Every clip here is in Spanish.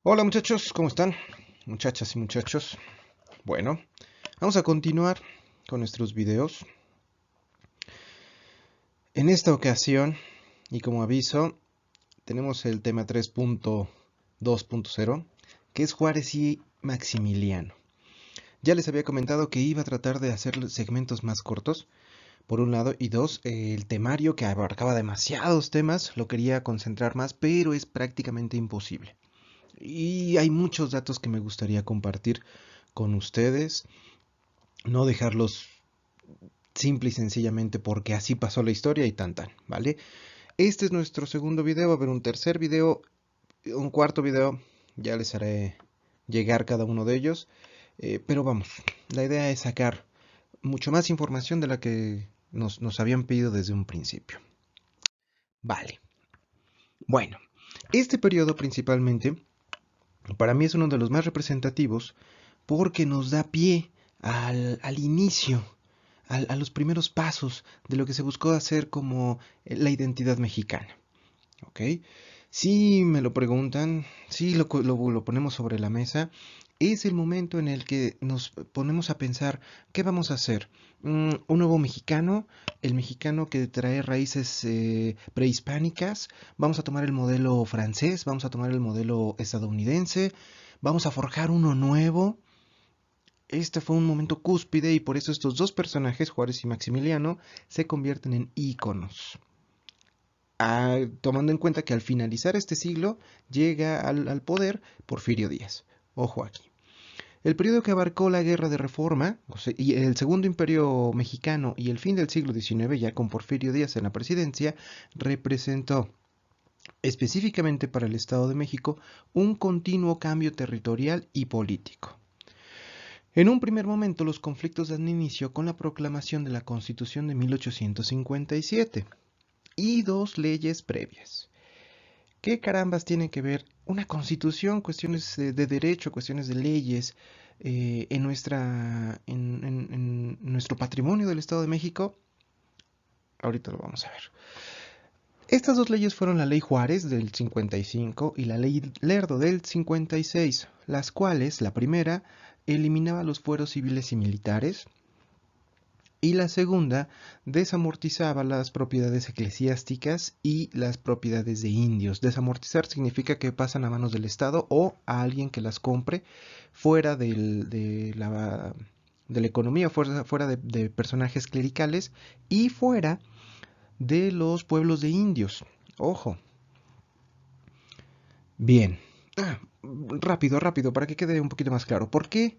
Hola muchachos, ¿cómo están? Muchachas y muchachos. Bueno, vamos a continuar con nuestros videos. En esta ocasión, y como aviso, tenemos el tema 3.2.0, que es Juárez y Maximiliano. Ya les había comentado que iba a tratar de hacer segmentos más cortos, por un lado, y dos, el temario que abarcaba demasiados temas, lo quería concentrar más, pero es prácticamente imposible. Y hay muchos datos que me gustaría compartir con ustedes, no dejarlos simple y sencillamente porque así pasó la historia y tan tan, ¿vale? Este es nuestro segundo video, va a haber un tercer video, un cuarto video, ya les haré llegar cada uno de ellos, pero vamos, la idea es sacar mucho más información de la que nos habían pedido desde un principio. Vale, bueno, este periodo principalmente para mí es uno de los más representativos porque nos da pie al inicio, a los primeros pasos de lo que se buscó hacer como la identidad mexicana. ¿Ok? Si me lo preguntan, si lo ponemos sobre la mesa, es el momento en el que nos ponemos a pensar, ¿qué vamos a hacer? ¿Un nuevo mexicano? ¿El mexicano que trae raíces prehispánicas? ¿Vamos a tomar el modelo francés? ¿Vamos a tomar el modelo estadounidense? ¿Vamos a forjar uno nuevo? Este fue un momento cúspide y por eso estos dos personajes, Juárez y Maximiliano, se convierten en íconos. Tomando en cuenta que al finalizar este siglo llega al poder Porfirio Díaz. Ojo aquí. El periodo que abarcó la Guerra de Reforma, o sea, y el Segundo Imperio Mexicano y el fin del siglo XIX, ya con Porfirio Díaz en la presidencia, representó específicamente para el Estado de México un continuo cambio territorial y político. En un primer momento los conflictos dan inicio con la proclamación de la Constitución de 1857 y dos leyes previas. ¿Qué carambas tiene que ver una constitución, cuestiones de derecho, cuestiones de leyes en nuestro patrimonio del Estado de México? Ahorita lo vamos a ver. Estas dos leyes fueron la Ley Juárez del 55 y la Ley Lerdo del 56, las cuales, la primera, eliminaba los fueros civiles y militares, y la segunda desamortizaba las propiedades eclesiásticas y las propiedades de indios. Desamortizar significa que pasan a manos del Estado o a alguien que las compre fuera de la economía, fuera de personajes clericales y fuera de los pueblos de indios. Ojo. Bien. Rápido, rápido, para que quede un poquito más claro. ¿Por qué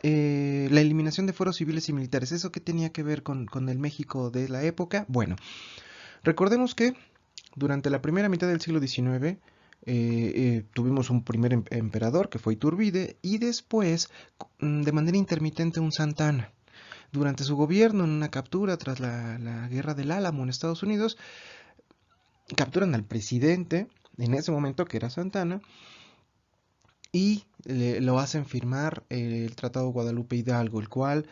la eliminación de fueros civiles y militares? ¿Eso qué tenía que ver con el México de la época? Bueno, recordemos que durante la primera mitad del siglo XIX tuvimos un primer emperador que fue Iturbide y después, de manera intermitente, un Santana. Durante su gobierno, en una captura tras la guerra del Álamo en Estados Unidos, capturan al presidente en ese momento, que era Santana, y lo hacen firmar el Tratado de Guadalupe Hidalgo, el cual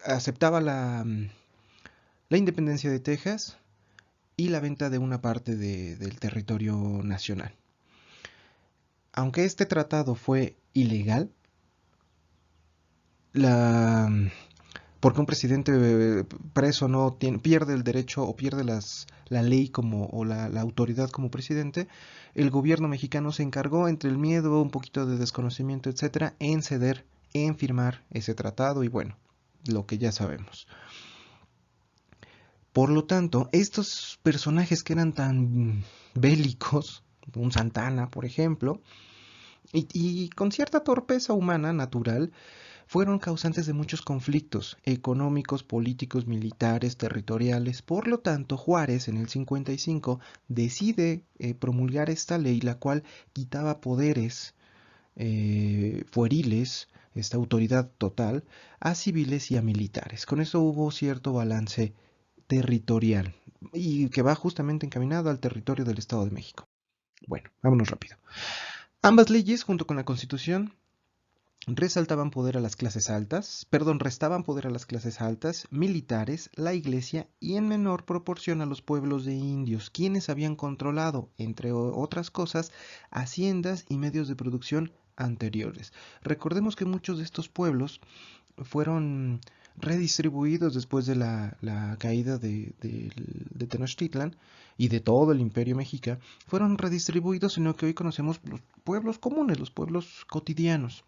aceptaba la independencia de Texas y la venta de una parte del territorio nacional. Aunque este tratado fue ilegal, la, porque un presidente preso no tiene, pierde el derecho o pierde la ley como, o la autoridad como presidente, el gobierno mexicano se encargó, entre el miedo, un poquito de desconocimiento, etcétera, en ceder, en firmar ese tratado y bueno, lo que ya sabemos. Por lo tanto, estos personajes que eran tan bélicos, un Santana, por ejemplo, y con cierta torpeza humana natural, fueron causantes de muchos conflictos económicos, políticos, militares, territoriales. Por lo tanto, Juárez en el 55 decide promulgar esta ley, la cual quitaba poderes fueriles, esta autoridad total, a civiles y a militares. Con eso hubo cierto balance territorial y que va justamente encaminado al territorio del Estado de México. Bueno, vámonos rápido. Ambas leyes, junto con la Constitución, Resaltaban poder a las clases altas, perdón, restaban poder a las clases altas, militares, la iglesia y en menor proporción a los pueblos de indios, quienes habían controlado, entre otras cosas, haciendas y medios de producción anteriores. Recordemos que muchos de estos pueblos fueron redistribuidos después de la caída de Tenochtitlan y de todo el imperio mexica, fueron redistribuidos en lo que hoy conocemos los pueblos comunes, los pueblos cotidianos.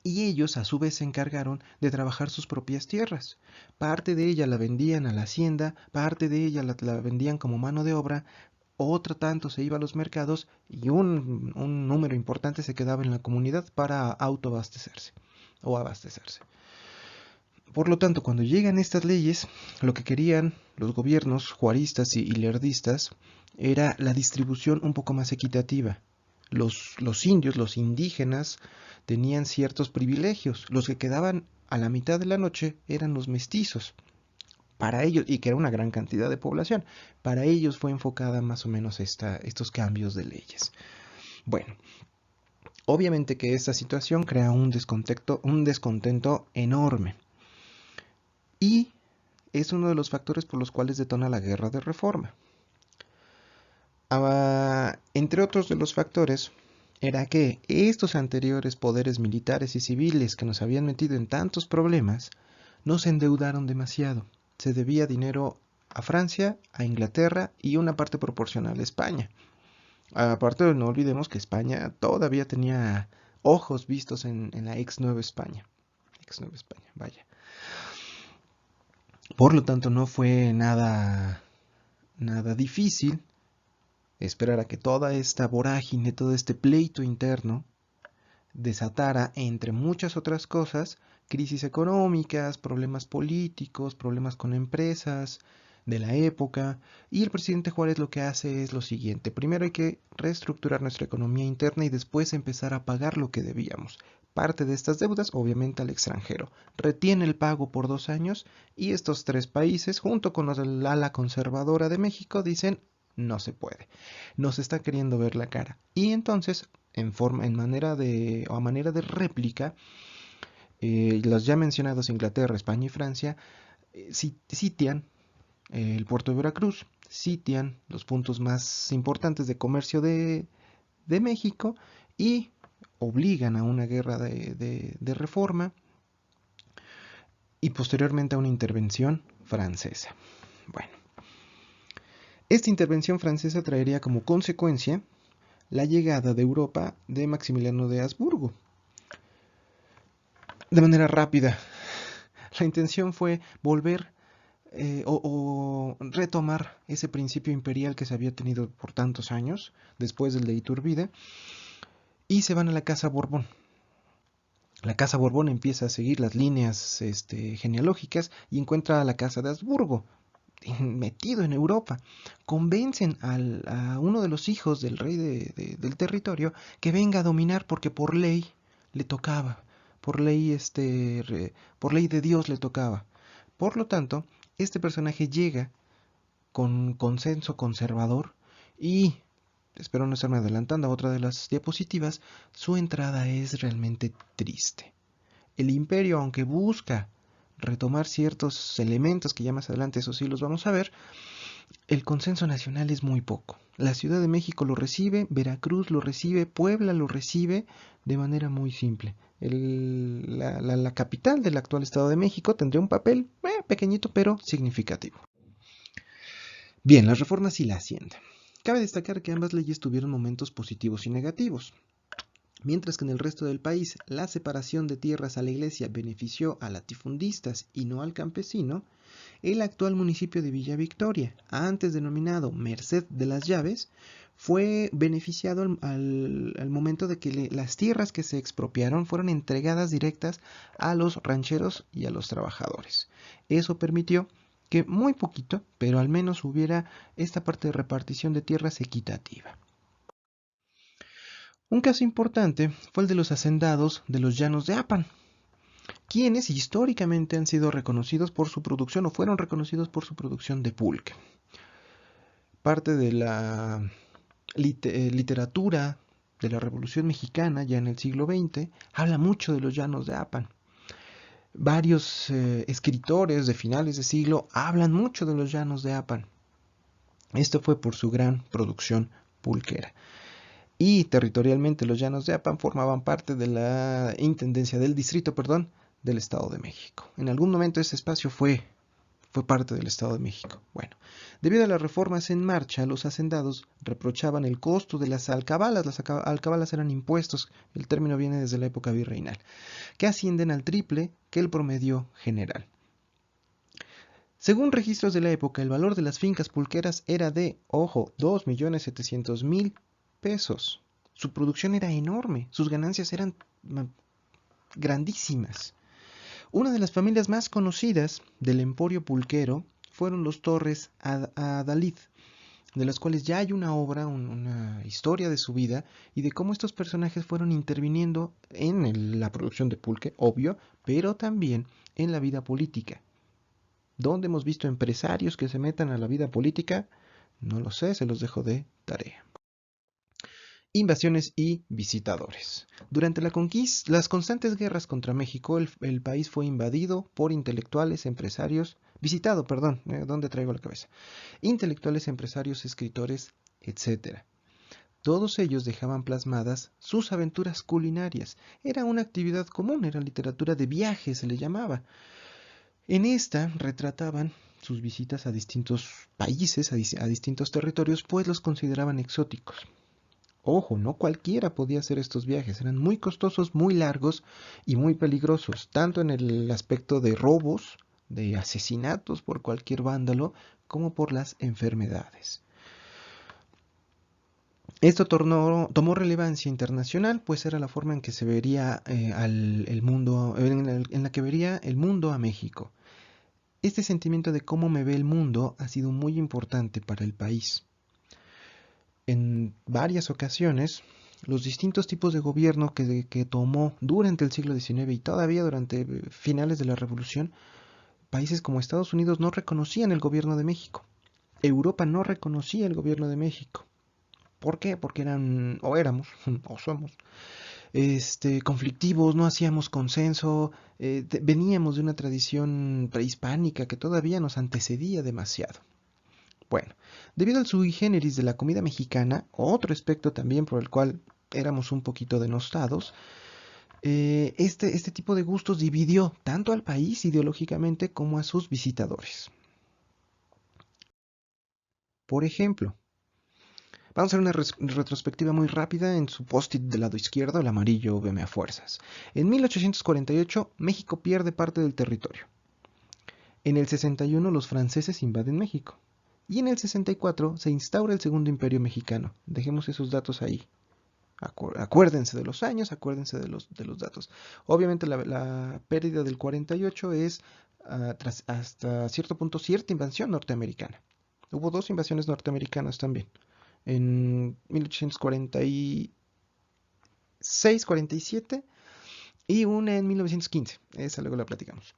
Y ellos a su vez se encargaron de trabajar sus propias tierras. Parte de ella la vendían a la hacienda, parte de ella la vendían como mano de obra, otro tanto se iba a los mercados y un número importante se quedaba en la comunidad para autoabastecerse o abastecerse. Por lo tanto, cuando llegan estas leyes, lo que querían los gobiernos juaristas y lerdistas era la distribución un poco más equitativa. Los indios, los indígenas, tenían ciertos privilegios. Los que quedaban a la mitad de la noche eran los mestizos. Para ellos, y que era una gran cantidad de población, para ellos fue enfocada más o menos estos cambios de leyes. Bueno, obviamente que esta situación crea un descontento enorme. Y es uno de los factores por los cuales detona la guerra de reforma. Entre otros de los factores, era que estos anteriores poderes militares y civiles que nos habían metido en tantos problemas, no se endeudaron demasiado. Se debía dinero a Francia, a Inglaterra y una parte proporcional a España. Aparte, no olvidemos que España todavía tenía ojos vistos en la ex Nueva España. Ex Nueva España, vaya. Por lo tanto, no fue nada difícil esperar a que toda esta vorágine, todo este pleito interno, desatara, entre muchas otras cosas, crisis económicas, problemas políticos, problemas con empresas de la época. Y el presidente Juárez lo que hace es lo siguiente: primero hay que reestructurar nuestra economía interna y después empezar a pagar lo que debíamos. Parte de estas deudas, obviamente, al extranjero. Retiene el pago por 2 años y estos 3 países, junto con los del ala conservadora de México, dicen: no se puede. Nos está queriendo ver la cara. Y entonces, a manera de réplica, los ya mencionados Inglaterra, España y Francia sitian el puerto de Veracruz, sitian los puntos más importantes de comercio de México y obligan a una guerra de reforma y posteriormente a una intervención francesa. Bueno, esta intervención francesa traería como consecuencia la llegada de Europa de Maximiliano de Habsburgo. De manera rápida, la intención fue volver o retomar ese principio imperial que se había tenido por tantos años después del de Iturbide, y se van a la Casa Borbón. La Casa Borbón empieza a seguir las líneas genealógicas y encuentra a la Casa de Habsburgo metido en Europa. Convencen a uno de los hijos del rey del territorio que venga a dominar porque por ley le tocaba, por ley de Dios le tocaba. Por lo tanto, este personaje llega con consenso conservador y, espero no estarme adelantando a otra de las diapositivas, su entrada es realmente triste. El imperio, aunque busca retomar ciertos elementos que ya más adelante eso sí los vamos a ver, el consenso nacional es muy poco. La Ciudad de México lo recibe, Veracruz lo recibe, Puebla lo recibe de manera muy simple. La capital del actual Estado de México tendría un papel pequeñito pero significativo. Bien, las reformas y la hacienda. Cabe destacar que ambas leyes tuvieron momentos positivos y negativos. Mientras que en el resto del país la separación de tierras a la iglesia benefició a latifundistas y no al campesino, el actual municipio de Villa Victoria, antes denominado Merced de las Llaves, fue beneficiado al momento de que las tierras que se expropiaron fueron entregadas directas a los rancheros y a los trabajadores. Eso permitió que muy poquito, pero al menos hubiera esta parte de repartición de tierras equitativa. Un caso importante fue el de los hacendados de los llanos de Apan, quienes históricamente han sido reconocidos por su producción o fueron reconocidos por su producción de pulque. Parte de la literatura de la Revolución Mexicana, ya en el siglo XX, habla mucho de los llanos de Apan. Varios escritores de finales de siglo hablan mucho de los llanos de Apan. Esto fue por su gran producción pulquera. Y territorialmente los llanos de Apan formaban parte de la intendencia del distrito, del Estado de México. En algún momento ese espacio fue parte del Estado de México. Bueno, debido a las reformas en marcha, los hacendados reprochaban el costo de las alcabalas. Las alcabalas eran impuestos, el término viene desde la época virreinal, que ascienden al triple que el promedio general. Según registros de la época, el valor de las fincas pulqueras era de, ojo, 2.700.000 pesos. Su producción era enorme, sus ganancias eran grandísimas. Una de las familias más conocidas del emporio pulquero fueron los Torres Adalid, de los cuales ya hay una obra, una historia de su vida y de cómo estos personajes fueron interviniendo en la producción de pulque, obvio, pero también en la vida política. ¿Dónde hemos visto empresarios que se metan a la vida política? No lo sé, se los dejo de tarea. Invasiones y visitadores. Durante las constantes guerras contra México, el país fue invadido por intelectuales, empresarios, ¿dónde traigo la cabeza? Intelectuales, empresarios, escritores, etc. Todos ellos dejaban plasmadas sus aventuras culinarias. Era una actividad común, era literatura de viaje, se le llamaba. En esta retrataban sus visitas a distintos países, a distintos territorios, pues los consideraban exóticos. Ojo, no cualquiera podía hacer estos viajes, eran muy costosos, muy largos y muy peligrosos, tanto en el aspecto de robos, de asesinatos por cualquier vándalo, como por las enfermedades. Esto tomó relevancia internacional, pues era la forma en que se vería el mundo, en la que vería el mundo a México. Este sentimiento de cómo me ve el mundo ha sido muy importante para el país. En varias ocasiones, los distintos tipos de gobierno que tomó durante el siglo XIX y todavía durante finales de la Revolución, países como Estados Unidos no reconocían el gobierno de México. Europa no reconocía el gobierno de México. ¿Por qué? Porque éramos, o somos, conflictivos, no hacíamos consenso, veníamos de una tradición prehispánica que todavía nos antecedía demasiado. Bueno, debido al sui generis de la comida mexicana, otro aspecto también por el cual éramos un poquito denostados, este tipo de gustos dividió tanto al país ideológicamente como a sus visitadores. Por ejemplo, vamos a hacer una retrospectiva muy rápida en su post-it del lado izquierdo, el amarillo, veme a fuerzas. En 1848, México pierde parte del territorio. En el 61, los franceses invaden México. Y en el 64 se instaura el Segundo Imperio Mexicano. Dejemos esos datos ahí. Acuérdense de los años, acuérdense de los datos. Obviamente la pérdida del 48 es hasta cierto punto cierta invasión norteamericana. Hubo dos invasiones norteamericanas también. En 1846-47 y una en 1915. Esa luego la platicamos.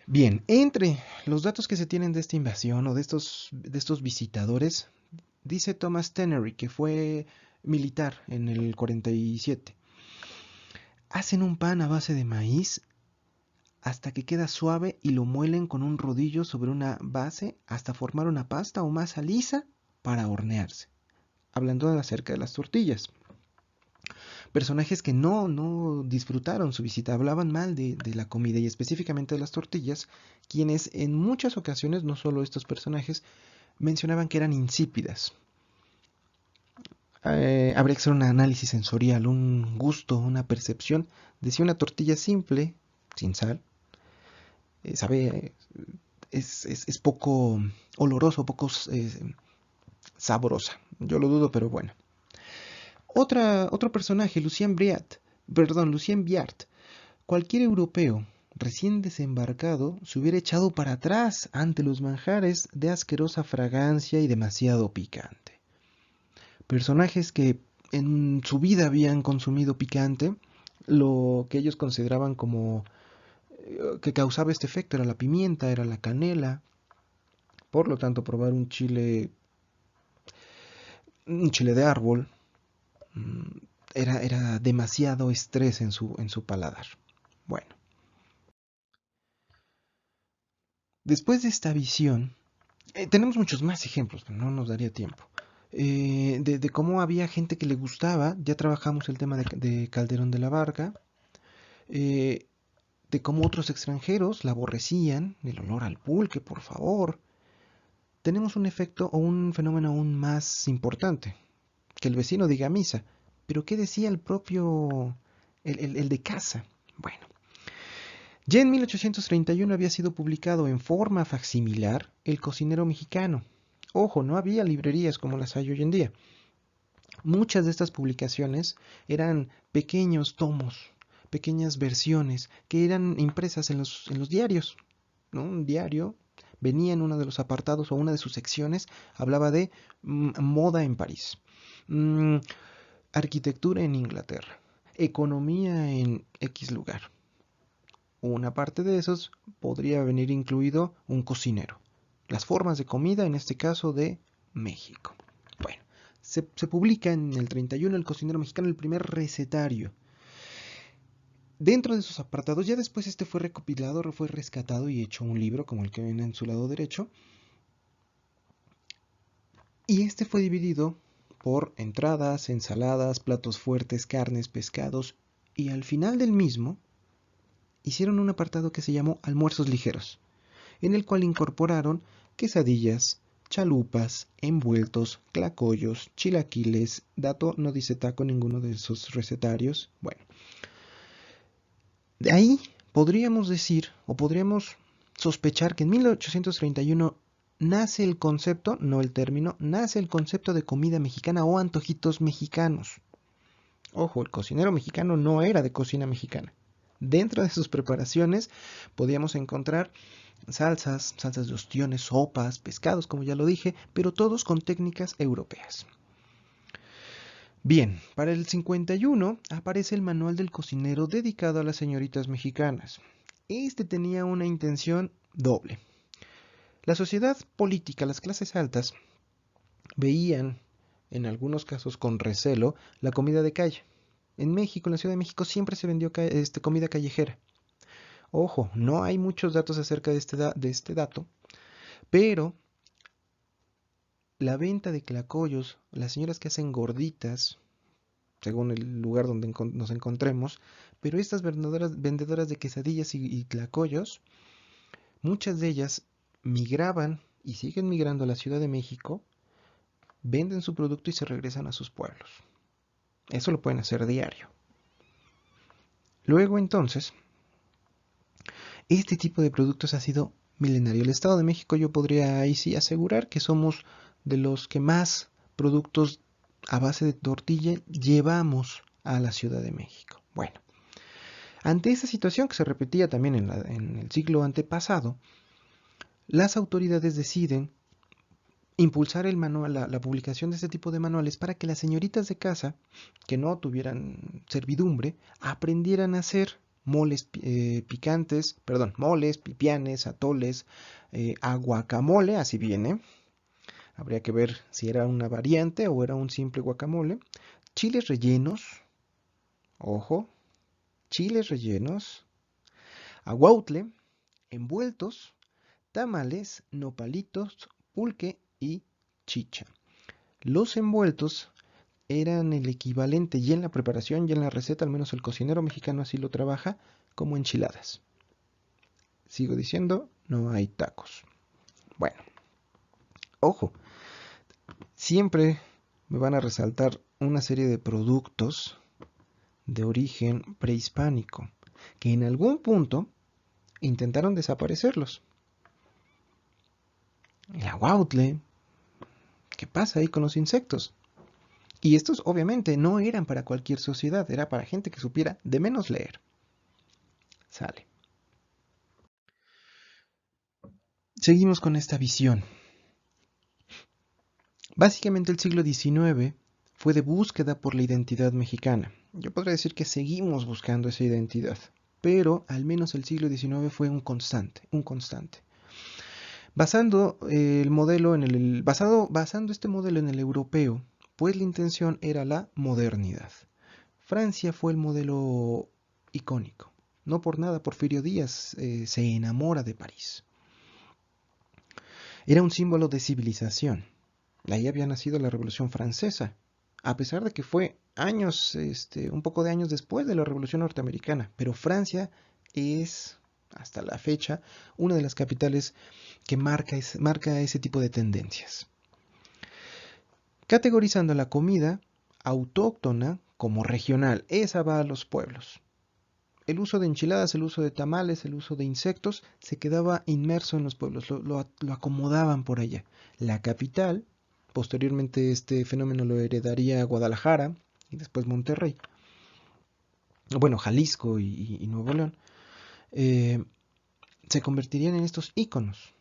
Bien, entre los datos que se tienen de esta invasión o de estos visitadores, dice Thomas Tenery, que fue militar en el 47. Hacen un pan a base de maíz hasta que queda suave y lo muelen con un rodillo sobre una base hasta formar una pasta o masa lisa para hornearse. Hablando acerca de las tortillas. Personajes que no disfrutaron su visita, hablaban mal de la comida y específicamente de las tortillas, quienes en muchas ocasiones, no solo estos personajes, mencionaban que eran insípidas. Habría que hacer un análisis sensorial, un gusto, una percepción de si una tortilla simple, sin sal, sabe, es poco oloroso, poco sabrosa. Yo lo dudo, pero bueno. Otro personaje, Lucien Viard. Cualquier europeo recién desembarcado se hubiera echado para atrás ante los manjares de asquerosa fragancia y demasiado picante. Personajes que en su vida habían consumido picante, lo que ellos consideraban como que causaba este efecto era la pimienta, era la canela. Por lo tanto, probar un chile de árbol mm, era demasiado estrés en su paladar. Bueno, después de esta visión, tenemos muchos más ejemplos, pero no nos daría tiempo. De cómo había gente que le gustaba, ya trabajamos el tema de Calderón de la Barca, eh, de cómo otros extranjeros la aborrecían, el olor al pulque, por favor. Tenemos un efecto o un fenómeno aún más importante, que el vecino diga misa. Pero ¿qué decía el propio, el de casa? Bueno, ya en 1831 había sido publicado en forma facsimilar El cocinero mexicano. Ojo, no había librerías como las hay hoy en día. Muchas de estas publicaciones eran pequeños tomos, pequeñas versiones que eran impresas en los diarios, ¿no? Un diario venía en uno de los apartados o una de sus secciones, hablaba de moda en París, mm, arquitectura en Inglaterra, economía en X lugar. Una parte de esos podría venir incluido un cocinero. Las formas de comida, en este caso de México. Bueno, se publica en el 31 el cocinero mexicano, el primer recetario. Dentro de esos apartados, ya después este fue recopilado, fue rescatado y hecho un libro como el que ven en su lado derecho. Y este fue dividido por entradas, ensaladas, platos fuertes, carnes, pescados. Y al final del mismo, hicieron un apartado que se llamó Almuerzos Ligeros, en el cual incorporaron quesadillas, chalupas, envueltos, tlacoyos, chilaquiles. Dato, no dice taco ninguno de esos recetarios. Bueno, de ahí podríamos decir o podríamos sospechar que en 1831 nace el concepto, no el término, nace el concepto de comida mexicana o antojitos mexicanos. Ojo, el cocinero mexicano no era de cocina mexicana. Dentro de sus preparaciones podíamos encontrar salsas de ostiones, sopas, pescados, como ya lo dije, pero todos con técnicas europeas. Bien, para el 51 aparece el manual del cocinero dedicado a las señoritas mexicanas. Este tenía una intención doble. La sociedad política, las clases altas, veían, en algunos casos con recelo, la comida de calle. En México, en la Ciudad de México, siempre se vendió comida callejera. Ojo, no hay muchos datos acerca de este dato, pero la venta de tlacoyos, las señoras que hacen gorditas, según el lugar donde nos encontremos, pero estas vendedoras de quesadillas y tlacoyos, muchas de ellas migraban y siguen migrando a la Ciudad de México, venden su producto y se regresan a sus pueblos. Eso lo pueden hacer diario. Luego entonces, este tipo de productos ha sido milenario. El Estado de México yo podría ahí sí asegurar que somos de los que más productos a base de tortilla llevamos a la Ciudad de México. Bueno, ante esta situación que se repetía también en el siglo antepasado, las autoridades deciden impulsar el manual, la publicación de este tipo de manuales para que las señoritas de casa que no tuvieran servidumbre aprendieran a hacer moles picantes, perdón, moles, pipianes, atoles, aguacamole, así viene. Habría que ver si era una variante o era un simple guacamole. Chiles rellenos, ojo, chiles rellenos, aguautle, envueltos, tamales, nopalitos, pulque y chicha. Los envueltos eran el equivalente y en la preparación y en la receta, al menos el cocinero mexicano así lo trabaja, como enchiladas. Sigo diciendo, no hay tacos. Bueno, ojo, siempre me van a resaltar una serie de productos de origen prehispánico que en algún punto intentaron desaparecerlos. El aguautle, ¿qué pasa ahí con los insectos? Y estos obviamente no eran para cualquier sociedad, era para gente que supiera de menos leer. Sale. Seguimos con esta visión. Básicamente el siglo XIX fue de búsqueda por la identidad mexicana. Yo podría decir que seguimos buscando esa identidad, pero al menos el siglo XIX fue un constante, un constante. Basando este modelo en el europeo, pues la intención era la modernidad. Francia fue el modelo icónico. No por nada Porfirio Díaz se enamora de París. Era un símbolo de civilización. Ahí había nacido la Revolución Francesa, a pesar de que fue años, un poco de años después de la Revolución Norteamericana. Pero Francia es, hasta la fecha, una de las capitales que marca ese tipo de tendencias. Categorizando la comida autóctona como regional, esa va a los pueblos. El uso de enchiladas, el uso de tamales, el uso de insectos se quedaba inmerso en los pueblos, lo acomodaban por allá. La capital, posteriormente este fenómeno lo heredaría Guadalajara y después Monterrey, bueno, Jalisco y Nuevo León, se convertirían en estos íconos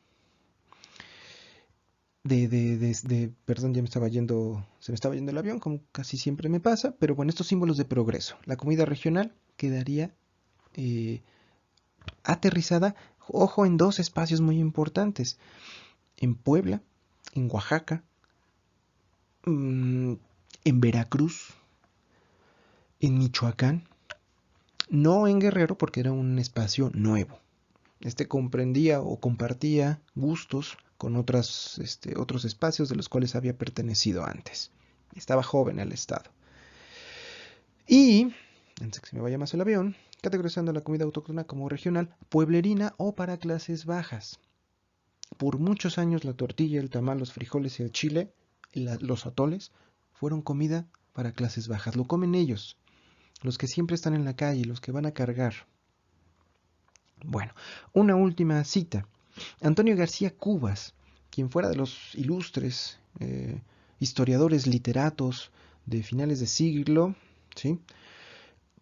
perdón, ya se me estaba yendo el avión, como casi siempre me pasa, pero bueno, estos símbolos de progreso. La comida regional quedaría aterrizada, ojo, en dos espacios muy importantes, en Puebla, en Oaxaca, en Veracruz, en Michoacán, no en Guerrero porque era un espacio nuevo. Este comprendía o compartía gustos con otros espacios de los cuales había pertenecido antes. Estaba joven el estado. Y, antes que se me vaya más el avión, categorizando la comida autóctona como regional, pueblerina o para clases bajas. Por muchos años la tortilla, el tamal, los frijoles y el chile, los atoles, fueron comida para clases bajas. Lo comen ellos, los que siempre están en la calle, los que van a cargar. Bueno, una última cita. Antonio García Cubas, quien fuera de los ilustres historiadores literatos de finales de siglo, ¿sí?,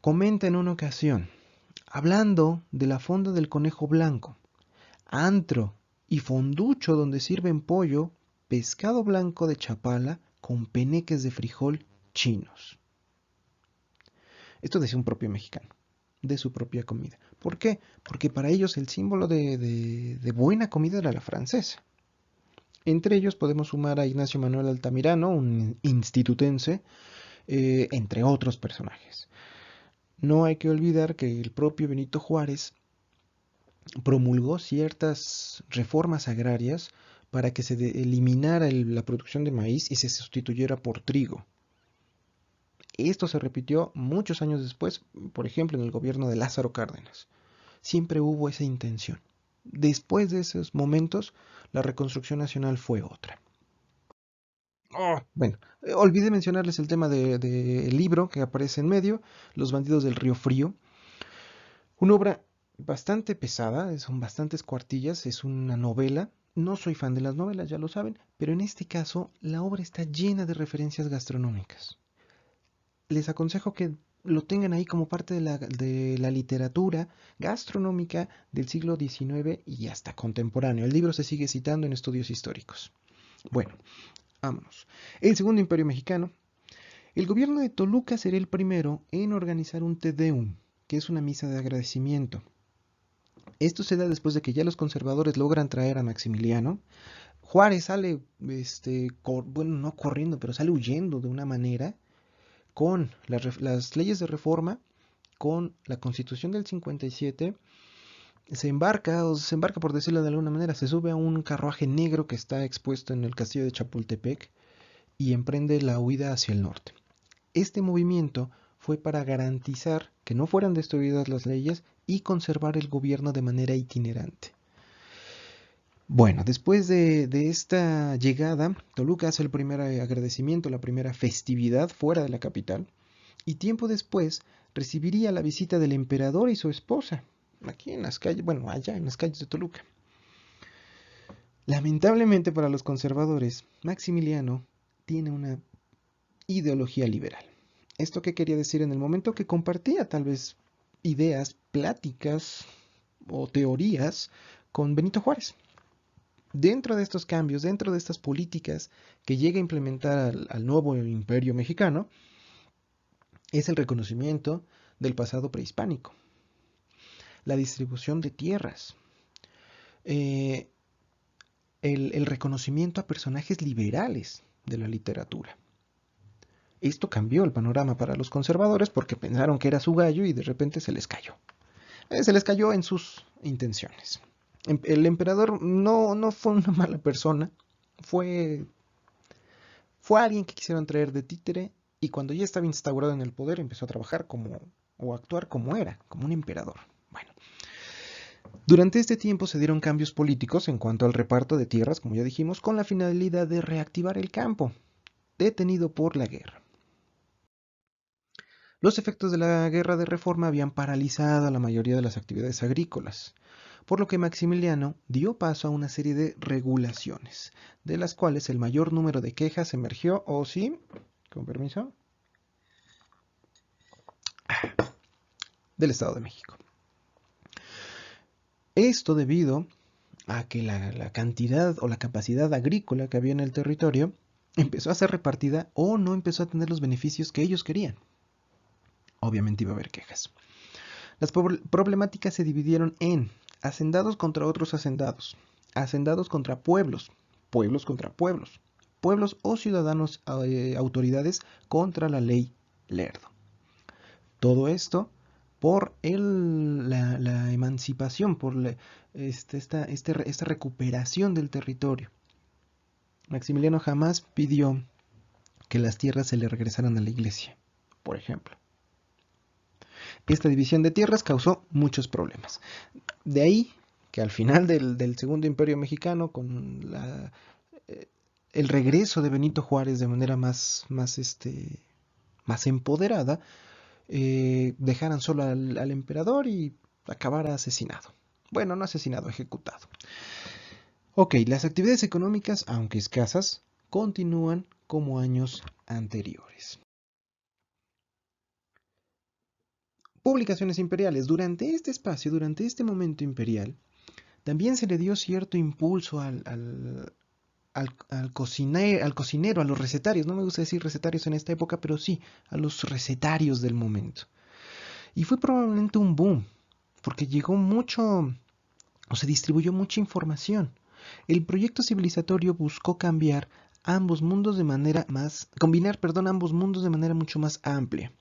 comenta en una ocasión, hablando de la fonda del Conejo Blanco, antro y fonducho donde sirven pollo, pescado blanco de Chapala con peneques de frijol chinos. Esto decía un propio mexicano, de su propia comida. ¿Por qué? Porque para ellos el símbolo de buena comida era la francesa. Entre ellos podemos sumar a Ignacio Manuel Altamirano, un institutense, entre otros personajes. No hay que olvidar que el propio Benito Juárez promulgó ciertas reformas agrarias para que se eliminara la producción de maíz y se sustituyera por trigo. Esto se repitió muchos años después, por ejemplo, en el gobierno de Lázaro Cárdenas. Siempre hubo esa intención. Después de esos momentos, la reconstrucción nacional fue otra. Bueno, olvidé mencionarles el tema del libro que aparece en medio, Los bandidos del Río Frío. Una obra bastante pesada, son bastantes cuartillas, es una novela. No soy fan de las novelas, ya lo saben, pero en este caso la obra está llena de referencias gastronómicas. Les aconsejo que lo tengan ahí como parte de la literatura gastronómica del siglo XIX y hasta contemporáneo. El libro se sigue citando en estudios históricos. Bueno, vámonos. El Segundo Imperio Mexicano. El gobierno de Toluca será el primero en organizar un Te Deum, que es una misa de agradecimiento. Esto se da después de que ya los conservadores logran traer a Maximiliano. Juárez sale, bueno, no corriendo, pero sale huyendo de una manera con las leyes de reforma, con la Constitución del 57. Se embarca por decirlo de alguna manera, se sube a un carruaje negro que está expuesto en el castillo de Chapultepec y emprende la huida hacia el norte. Este movimiento fue para garantizar que no fueran destruidas las leyes y conservar el gobierno de manera itinerante. Bueno, después de esta llegada, Toluca hace el primer agradecimiento, la primera festividad fuera de la capital, y tiempo después recibiría la visita del emperador y su esposa, aquí en las calles, bueno, allá en las calles de Toluca. Lamentablemente para los conservadores, Maximiliano tiene una ideología liberal. ¿Esto qué quería decir? En el momento que compartía tal vez ideas, pláticas o teorías con Benito Juárez. Dentro de estos cambios, dentro de estas políticas que llega a implementar al nuevo imperio mexicano, es el reconocimiento del pasado prehispánico, la distribución de tierras, el reconocimiento a personajes liberales de la literatura. Esto cambió el panorama para los conservadores porque pensaron que era su gallo y de repente se les cayó. Se les cayó en sus intenciones. El emperador no fue una mala persona, fue, fue alguien que quisieron traer de títere y cuando ya estaba instaurado en el poder empezó a trabajar como, o a actuar como era, como un emperador. Bueno, durante este tiempo se dieron cambios políticos en cuanto al reparto de tierras, como ya dijimos, con la finalidad de reactivar el campo, detenido por la guerra. Los efectos de la guerra de reforma habían paralizado la mayoría de las actividades agrícolas, por lo que Maximiliano dio paso a una serie de regulaciones, de las cuales el mayor número de quejas emergió, o sí, con permiso, del Estado de México. Esto debido a que la cantidad o la capacidad agrícola que había en el territorio empezó a ser repartida o no empezó a tener los beneficios que ellos querían. Obviamente iba a haber quejas. Las problemáticas se dividieron en hacendados contra otros hacendados, hacendados contra pueblos, pueblos contra pueblos, pueblos o ciudadanos autoridades contra la ley Lerdo. Todo esto por la emancipación, por esta recuperación del territorio. Maximiliano jamás pidió que las tierras se le regresaran a la iglesia, por ejemplo. Esta división de tierras causó muchos problemas. De ahí que al final del Segundo Imperio Mexicano, con el regreso de Benito Juárez de manera más empoderada, dejaran solo al emperador y acabara asesinado. Bueno, no asesinado, ejecutado. Ok, las actividades económicas, aunque escasas, continúan como años anteriores. Publicaciones imperiales. Durante este espacio, durante este momento imperial, también se le dio cierto impulso al cocinero, a los recetarios. No me gusta decir recetarios en esta época, pero sí, a los recetarios del momento. Y fue probablemente un boom, porque llegó mucho, o se distribuyó mucha información. El proyecto civilizatorio buscó cambiar ambos mundos de manera más, combinar, perdón, ambos mundos de manera mucho más amplia.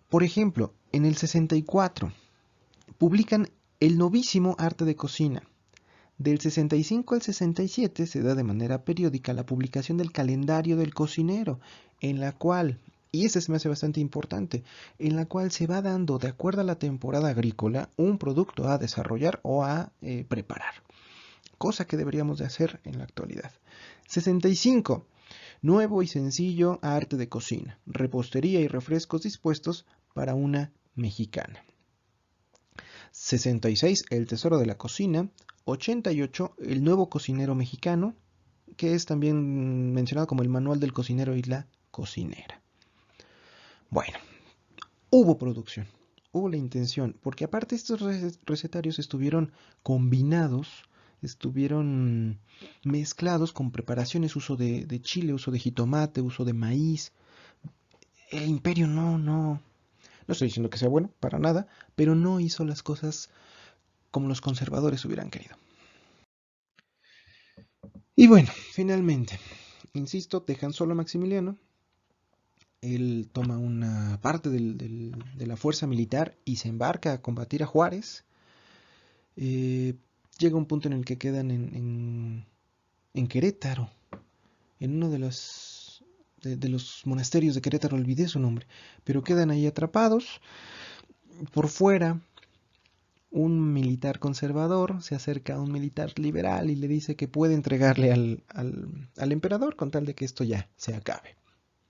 Por ejemplo, en el 64 publican El novísimo arte de cocina. Del 65 al 67 se da de manera periódica la publicación del calendario del cocinero, en la cual, y este se me hace bastante importante, en la cual se va dando, de acuerdo a la temporada agrícola, un producto a desarrollar o a preparar, cosa que deberíamos de hacer en la actualidad. 65. Nuevo y sencillo arte de cocina, repostería y refrescos dispuestos para una mexicana. 66. El tesoro de la cocina. 88. El nuevo cocinero mexicano, que es también mencionado como el manual del cocinero y la cocinera. Bueno, hubo producción, hubo la intención, porque aparte estos recetarios estuvieron combinados, estuvieron mezclados con preparaciones, uso de chile, uso de jitomate, uso de maíz. El imperio no estoy diciendo que sea bueno, para nada, pero no hizo las cosas como los conservadores hubieran querido. Y bueno, finalmente, insisto, dejan solo a Maximiliano. Él toma una parte de la fuerza militar y se embarca a combatir a Juárez. Llega un punto en el que quedan en Querétaro, en uno de los monasterios de Querétaro, olvidé su nombre, pero quedan ahí atrapados. Por fuera, un militar conservador se acerca a un militar liberal y le dice que puede entregarle al emperador con tal de que esto ya se acabe.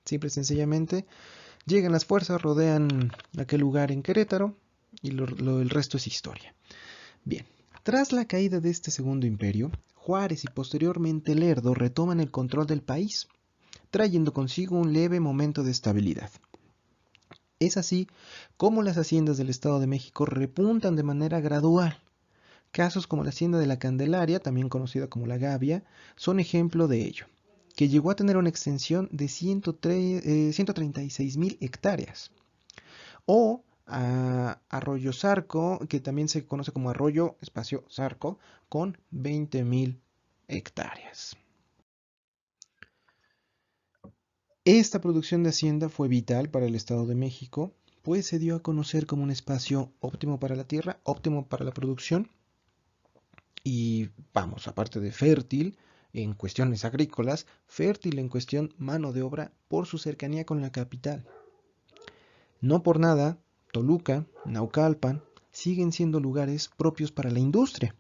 Simple y sencillamente llegan las fuerzas, rodean aquel lugar en Querétaro y el resto es historia. Bien, tras la caída de este segundo imperio, Juárez y posteriormente Lerdo retoman el control del país, trayendo consigo un leve momento de estabilidad. Es así como las haciendas del Estado de México repuntan de manera gradual. Casos como la hacienda de la Candelaria, también conocida como la Gavia, son ejemplo de ello, que llegó a tener una extensión de 136.000 hectáreas. O Arroyo Zarco, que también se conoce como Arroyo Espacio Zarco, con 20.000 hectáreas. Esta producción de hacienda fue vital para el Estado de México, pues se dio a conocer como un espacio óptimo para la tierra, óptimo para la producción y, vamos, aparte de fértil en cuestiones agrícolas, fértil en cuestión mano de obra por su cercanía con la capital. No por nada, Toluca, Naucalpan, siguen siendo lugares propios para la industria.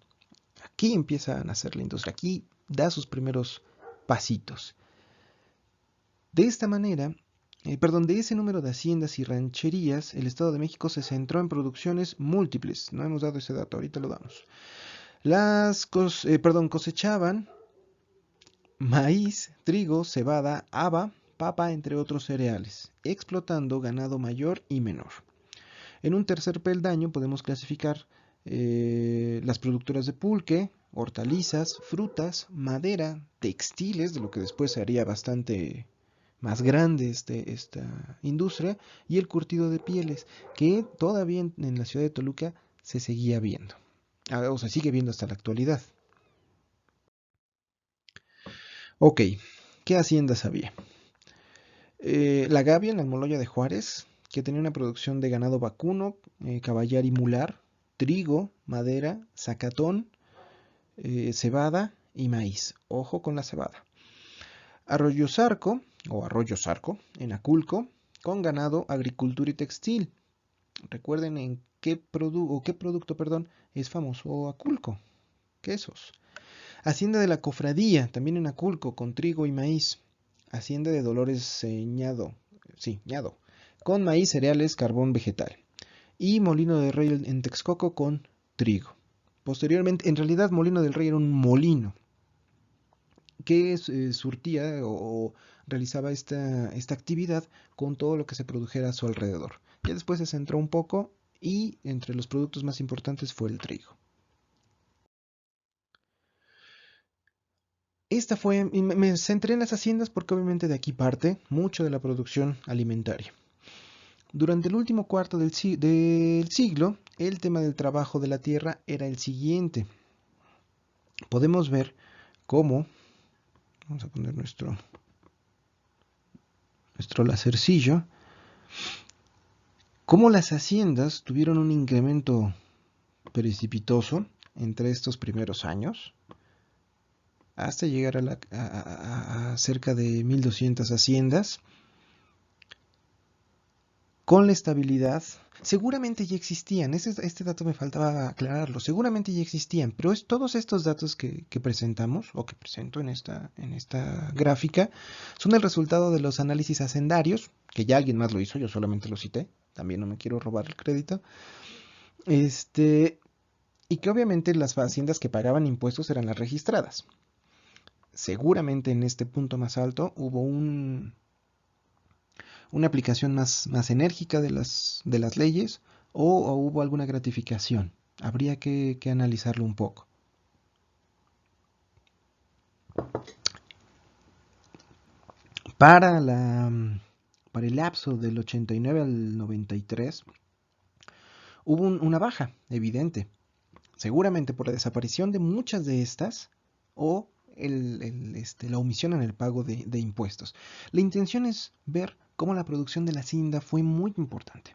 Aquí empieza a nacer la industria, aquí da sus primeros pasitos. De esta manera, de ese número de haciendas y rancherías, el Estado de México se centró en producciones múltiples. No hemos dado ese dato, ahorita lo damos. Cosechaban maíz, trigo, cebada, haba, papa, entre otros cereales, explotando ganado mayor y menor. En un tercer peldaño podemos clasificar las productoras de pulque, hortalizas, frutas, madera, textiles, de lo que después se haría bastante más grande esta industria, y el curtido de pieles, que todavía en la ciudad de Toluca se seguía viendo, o se sigue viendo hasta la actualidad. Ok, ¿qué haciendas había? La Gavia en la Almoloya de Juárez, que tenía una producción de ganado vacuno, caballar y mular, trigo, madera, zacatón, cebada y maíz. Ojo con la cebada. Arroyo Zarco, o Arroyo Zarco, en Aculco, con ganado, agricultura y textil. Recuerden en qué producto, es famoso Aculco. Quesos. Hacienda de la Cofradía, también en Aculco, con trigo y maíz. Hacienda de Dolores Ñado, con maíz, cereales, carbón vegetal. Y Molino del Rey en Texcoco con trigo. Posteriormente, en realidad Molino del Rey era un molino que surtía o realizaba esta actividad con todo lo que se produjera a su alrededor. Ya después se centró un poco y entre los productos más importantes fue el trigo. Me centré en las haciendas porque obviamente de aquí parte mucho de la producción alimentaria. Durante el último cuarto del siglo, el tema del trabajo de la tierra era el siguiente. Podemos ver cómo, vamos a poner nuestro lacercillo, cómo las haciendas tuvieron un incremento precipitoso entre estos primeros años, hasta llegar a cerca de 1200 haciendas, con la estabilidad. Seguramente ya existían, este dato me faltaba aclararlo, seguramente ya existían, pero todos estos datos que presentamos, o que presento en esta gráfica, son el resultado de los análisis hacendarios, que ya alguien más lo hizo, yo solamente lo cité, también no me quiero robar el crédito, y que obviamente las haciendas que pagaban impuestos eran las registradas. Seguramente en este punto más alto hubo una aplicación más enérgica de las leyes o hubo alguna gratificación. Habría que analizarlo un poco. Para, la, para el lapso del 89 al 93 hubo una baja evidente, seguramente por la desaparición de muchas de estas o la omisión en el pago de impuestos. La intención es ver cómo la producción de la hacienda fue muy importante.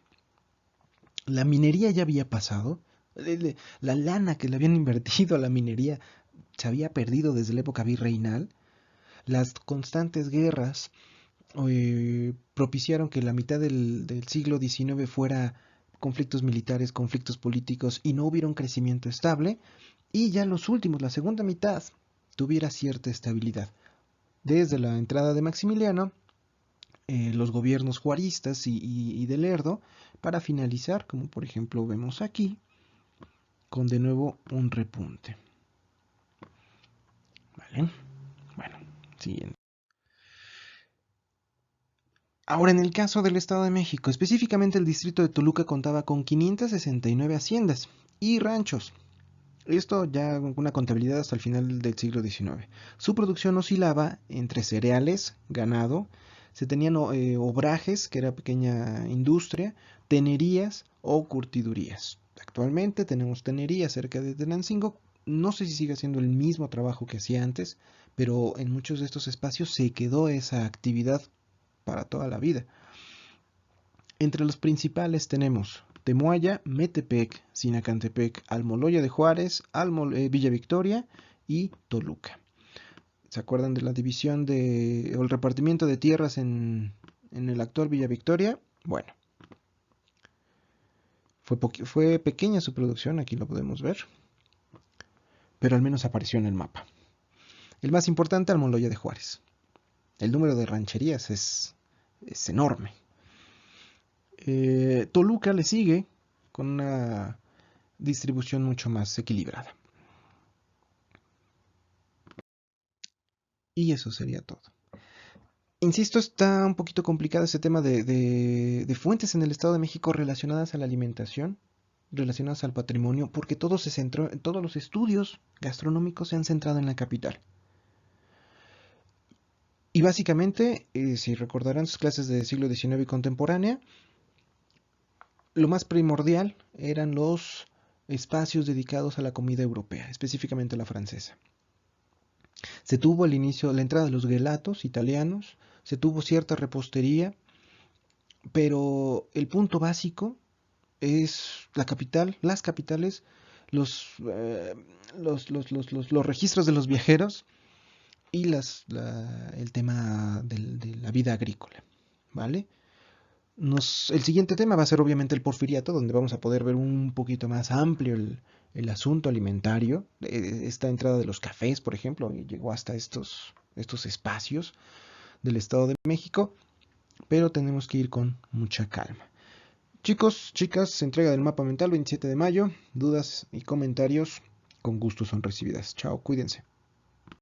La minería ya había pasado, la lana que le habían invertido a la minería se había perdido desde la época virreinal, las constantes guerras propiciaron que la mitad del siglo XIX fuera conflictos militares, conflictos políticos y no hubiera un crecimiento estable, y ya los últimos, la segunda mitad, tuviera cierta estabilidad. Desde la entrada de Maximiliano, los gobiernos juaristas y de Lerdo, para finalizar, como por ejemplo vemos aquí, con de nuevo un repunte. ¿Vale? Bueno, siguiente. Ahora, en el caso del Estado de México, específicamente el distrito de Toluca contaba con 569 haciendas y ranchos. Esto ya con una contabilidad hasta el final del siglo XIX. Su producción oscilaba entre cereales, ganado, se tenían obrajes, que era pequeña industria, tenerías o curtidurías. Actualmente tenemos tenerías cerca de Tenancingo. No sé si sigue haciendo el mismo trabajo que hacía antes, pero en muchos de estos espacios se quedó esa actividad para toda la vida. Entre los principales tenemos Temuaya, Metepec, Sinacantepec, Almoloya de Juárez, Villa Victoria y Toluca. ¿Se acuerdan de la división o el repartimiento de tierras en el actual Villa Victoria? Bueno, fue pequeña su producción, aquí lo podemos ver, pero al menos apareció en el mapa. El más importante, Almoloya de Juárez. El número de rancherías es enorme. Toluca le sigue con una distribución mucho más equilibrada. Y eso sería todo. Insisto, está un poquito complicado ese tema de fuentes en el Estado de México relacionadas a la alimentación, relacionadas al patrimonio, porque todos los estudios gastronómicos se han centrado en la capital. Y básicamente, si recordarán sus clases de siglo XIX y contemporánea, lo más primordial eran los espacios dedicados a la comida europea, específicamente la francesa. Se tuvo al inicio la entrada de los gelatos italianos, se tuvo cierta repostería, pero el punto básico es la capital, las capitales, los, los registros de los viajeros y el tema de la vida agrícola, ¿vale? El siguiente tema va a ser obviamente el porfiriato, donde vamos a poder ver un poquito más amplio el asunto alimentario. Esta entrada de los cafés, por ejemplo, llegó hasta estos espacios del Estado de México, pero tenemos que ir con mucha calma. Chicos, chicas, entrega del mapa mental 27 de mayo. Dudas y comentarios con gusto son recibidas. Chao, cuídense.